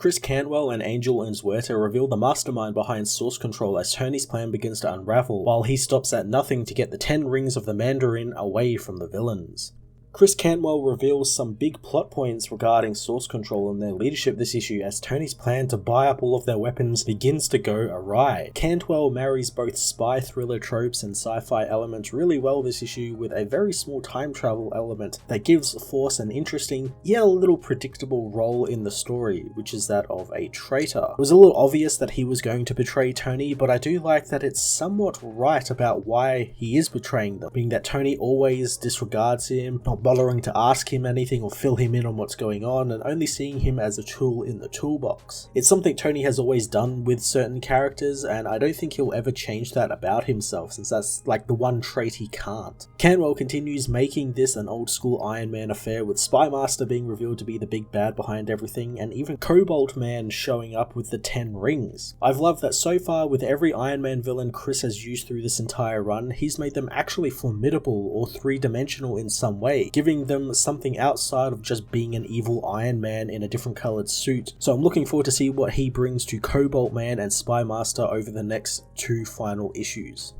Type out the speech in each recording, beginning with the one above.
Chris Cantwell and Angel Unzueta reveal the mastermind behind Source Control as Tony's plan begins to unravel, while he stops at nothing to get the 10 rings of the Mandarin away from the villains. Chris Cantwell reveals some big plot points regarding Source Control and their leadership this issue as Tony's plan to buy up all of their weapons begins to go awry. Cantwell marries both spy thriller tropes and sci-fi elements really well this issue, with a very small time travel element that gives Force an interesting, yet a little predictable role in the story, which is that of a traitor. It was a little obvious that he was going to betray Tony, but I do like that it's somewhat right about why he is betraying them, being that Tony always disregards him, not bothering to ask him anything or fill him in on what's going on, and only seeing him as a tool in the toolbox. It's something Tony has always done with certain characters, and I don't think he'll ever change that about himself, since that's like the one trait he can't. Cantwell continues making this an old school Iron Man affair, with Spy Master being revealed to be the big bad behind everything, and even Cobalt Man showing up with the 10 rings. I've loved that so far with every Iron Man villain Chris has used through this entire run, he's made them actually formidable or three-dimensional in some way, giving them something outside of just being an evil Iron Man in a different coloured suit. So I'm looking forward to see what he brings to Cobalt Man and Spy Master over the next 2 final issues.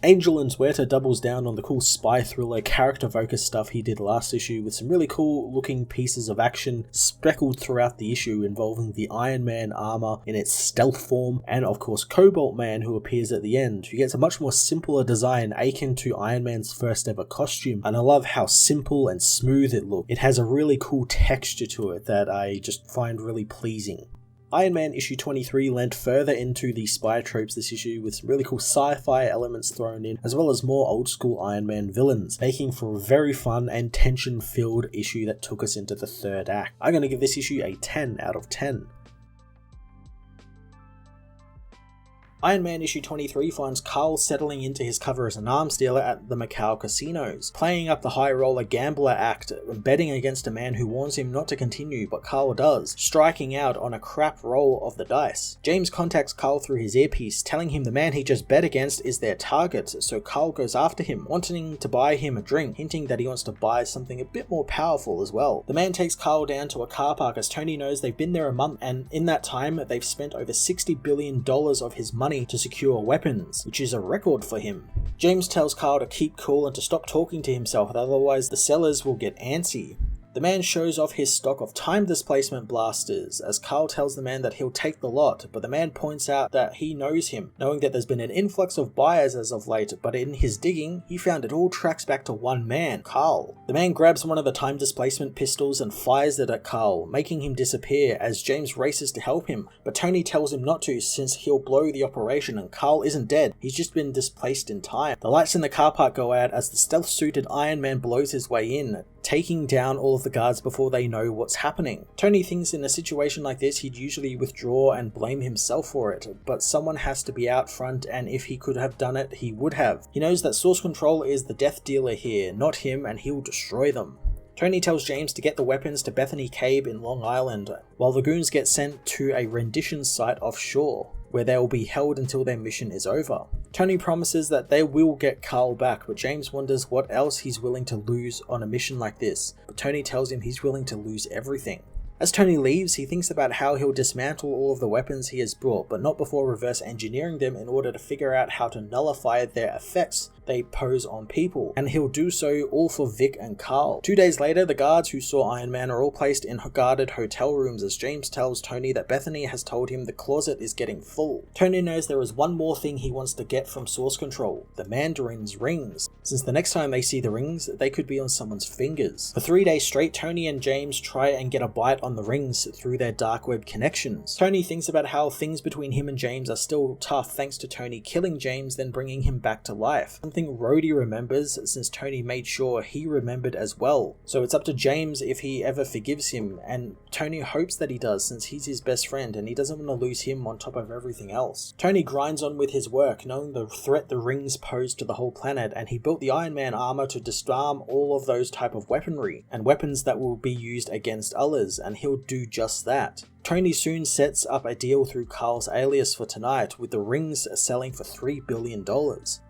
Angel Unzueta doubles down on the cool spy thriller character focus stuff he did last issue, with some really cool looking pieces of action speckled throughout the issue involving the Iron Man armor in its stealth form, and of course Cobalt Man, who appears at the end, who gets a much more simpler design akin to Iron Man's first ever costume, and I love how simple and smooth it looks. It has a really cool texture to it that I just find really pleasing. Iron Man issue 23 lent further into the spy tropes this issue, with some really cool sci-fi elements thrown in, as well as more old school Iron Man villains, making for a very fun and tension-filled issue that took us into the 3rd act. I'm going to give this issue a 10 out of 10. Iron Man issue 23 finds Carl settling into his cover as an arms dealer at the Macau casinos, playing up the high roller gambler act, betting against a man who warns him not to continue, but Carl does, striking out on a crap roll of the dice. James contacts Carl through his earpiece, telling him the man he just bet against is their target, so Carl goes after him, wanting to buy him a drink, hinting that he wants to buy something a bit more powerful as well. The man takes Carl down to a car park as Tony knows they've been there a month, and in that time they've spent over $60 billion of his money to secure weapons, which is a record for him. James tells Carl to keep cool and to stop talking to himself, otherwise the sellers will get antsy. The man shows off his stock of time displacement blasters, as Carl tells the man that he'll take the lot, but the man points out that he knows him, knowing that there's been an influx of buyers as of late, but in his digging, he found it all tracks back to one man, Carl. The man grabs one of the time displacement pistols and fires it at Carl, making him disappear as James races to help him, but Tony tells him not to since he'll blow the operation and Carl isn't dead, he's just been displaced in time. The lights in the car park go out as the stealth-suited Iron Man blows his way in, taking down all of the guards before they know what's happening. Tony thinks in a situation like this he'd usually withdraw and blame himself for it, but someone has to be out front, and if he could have done it, he would have. He knows that Source Control is the death dealer here, not him, and he'll destroy them. Tony tells James to get the weapons to Bethany Cave in Long Island, while the goons get sent to a rendition site offshore, where they will be held until their mission is over. Tony promises that they will get Carl back, but James wonders what else he's willing to lose on a mission like this, but Tony tells him he's willing to lose everything. As Tony leaves, he thinks about how he'll dismantle all of the weapons he has brought, but not before reverse engineering them in order to figure out how to nullify their effects they pose on people, and he'll do so all for Vic and Carl. 2 days later, the guards who saw Iron Man are all placed in guarded hotel rooms as James tells Tony that Bethany has told him the closet is getting full. Tony knows there is one more thing he wants to get from Source Control, the Mandarin's rings, since the next time they see the rings, they could be on someone's fingers. For 3 days straight, Tony and James try and get a bite on the rings through their dark web connections. Tony thinks about how things between him and James are still tough thanks to Tony killing James, then bringing him back to life. Something Rhodey remembers, since Tony made sure he remembered as well. So it's up to James if he ever forgives him, and Tony hopes that he does since he's his best friend and he doesn't want to lose him on top of everything else. Tony grinds on with his work, knowing the threat the rings pose to the whole planet, and he built the Iron Man armor to disarm all of those type of weaponry, and weapons that will be used against others, and he'll do just that. Tony soon sets up a deal through Carl's alias for tonight, with the rings selling for $3 billion.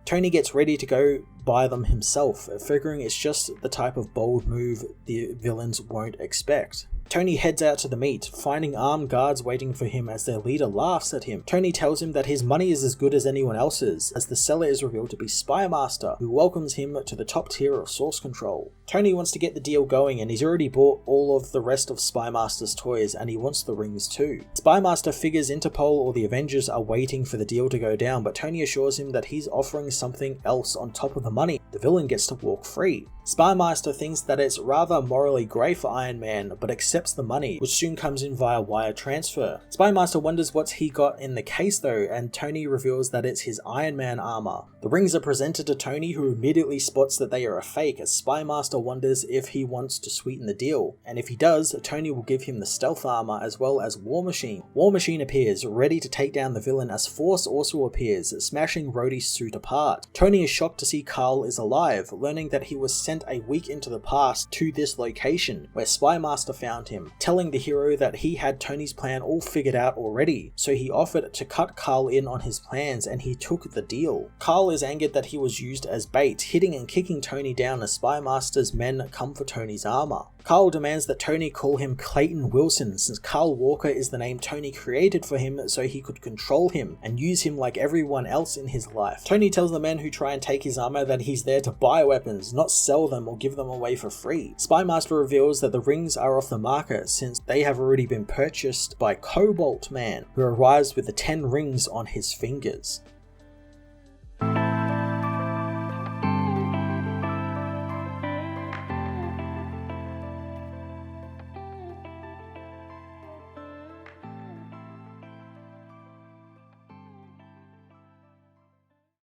Tony gets ready to go buy them himself, figuring it's just the type of bold move the villains won't expect. Tony heads out to the meet, finding armed guards waiting for him as their leader laughs at him. Tony tells him that his money is as good as anyone else's, as the seller is revealed to be Spy Master, who welcomes him to the top tier of Source Control. Tony wants to get the deal going, and he's already bought all of the rest of Spy Master's toys, and he wants the rings too. Spy Master figures Interpol or the Avengers are waiting for the deal to go down, but Tony assures him that he's offering something else on top of the money. The villain gets to walk free. Spy Master thinks that it's rather morally grey for Iron Man, but accepts the money, which soon comes in via wire transfer. Spy Master wonders what he got in the case though, and Tony reveals that it's his Iron Man armor. The rings are presented to Tony, who immediately spots that they are a fake, as Spy Master wonders if he wants to sweeten the deal, and if he does, Tony will give him the stealth armor as well as War Machine. War Machine appears, ready to take down the villain, as Force also appears, smashing Rhodey's suit apart. Tony is shocked to see Carl is alive, learning that he was sent a week into the past to this location, where Spy Master found him, telling the hero that he had Tony's plan all figured out already, so he offered to cut Carl in on his plans, and he took the deal. Carl is angered that he was used as bait, hitting and kicking Tony down as Spy Master's men come for Tony's armor. Carl demands that Tony call him Clayton Wilson, since Carl Walker is the name Tony created for him so he could control him and use him like everyone else in his life. Tony tells the men who try and take his armor that he's there to buy weapons, not sell them or give them away for free. Spy Master reveals that the rings are off the market since they have already been purchased by Cobalt Man, who arrives with the 10 rings on his fingers.